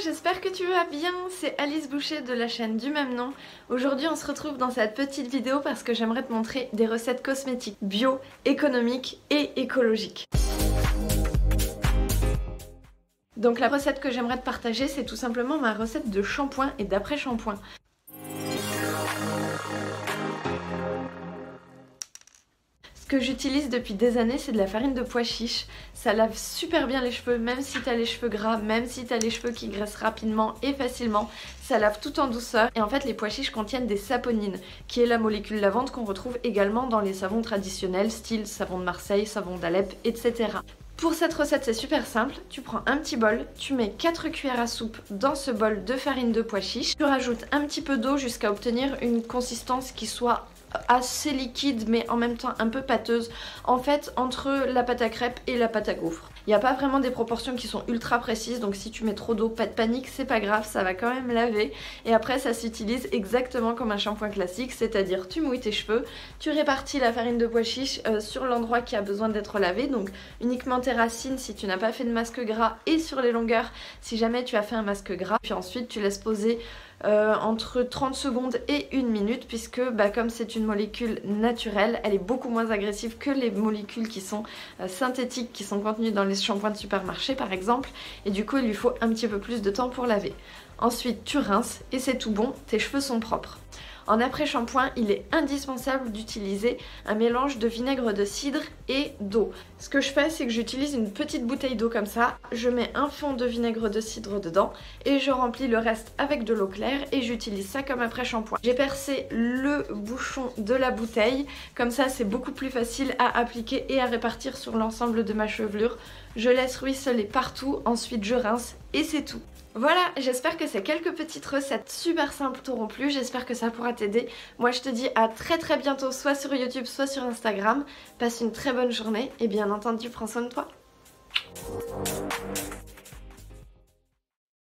j'espère que tu vas bien, c'est Alice Boucher de la chaîne du même nom. Aujourd'hui on se retrouve dans cette petite vidéo parce que j'aimerais te montrer des recettes cosmétiques bio, économiques et écologiques. Donc la recette que j'aimerais te partager, c'est tout simplement ma recette de shampoing et d'après-shampoing. Ce que j'utilise depuis des années, c'est de la farine de pois chiche. Ça lave super bien les cheveux, même si t'as les cheveux gras, même si t'as les cheveux qui graissent rapidement et facilement. Ça lave tout en douceur. Et en fait, les pois chiches contiennent des saponines, qui est la molécule lavante qu'on retrouve également dans les savons traditionnels, style savon de Marseille, savon d'Alep, etc. Pour cette recette, c'est super simple. Tu prends un petit bol, tu mets 4 cuillères à soupe dans ce bol de farine de pois chiche. Tu rajoutes un petit peu d'eau jusqu'à obtenir une consistance qui soit assez liquide mais en même temps un peu pâteuse, en fait entre la pâte à crêpes et la pâte à gaufres. Il n'y a pas vraiment des proportions qui sont ultra précises, donc si tu mets trop d'eau, pas de panique, c'est pas grave, ça va quand même laver. Et après ça s'utilise exactement comme un shampoing classique, c'est-à-dire tu mouilles tes cheveux, tu répartis la farine de pois chiche sur l'endroit qui a besoin d'être lavé, donc uniquement tes racines si tu n'as pas fait de masque gras et sur les longueurs si jamais tu as fait un masque gras. Puis ensuite tu laisses poser entre 30 secondes et 1 minute, puisque comme c'est une molécule naturelle, elle est beaucoup moins agressive que les molécules qui sont synthétiques, qui sont contenues dans les shampoings de supermarché par exemple, et du coup il lui faut un petit peu plus de temps pour laver. Ensuite tu rinces et c'est tout bon, tes cheveux sont propres. En après-shampoing, il est indispensable d'utiliser un mélange de vinaigre de cidre et d'eau. Ce que je fais, c'est que j'utilise une petite bouteille d'eau comme ça, je mets un fond de vinaigre de cidre dedans et je remplis le reste avec de l'eau claire et j'utilise ça comme après-shampoing. J'ai percé le bouchon de la bouteille, comme ça c'est beaucoup plus facile à appliquer et à répartir sur l'ensemble de ma chevelure. Je laisse ruisseler partout, ensuite je rince et c'est tout. Voilà, j'espère que ces quelques petites recettes super simples t'auront plu, j'espère que ça pourra t'aider. Moi je te dis à très bientôt, soit sur YouTube, soit sur Instagram. Passe une très bonne journée et bien entendu prends soin de toi.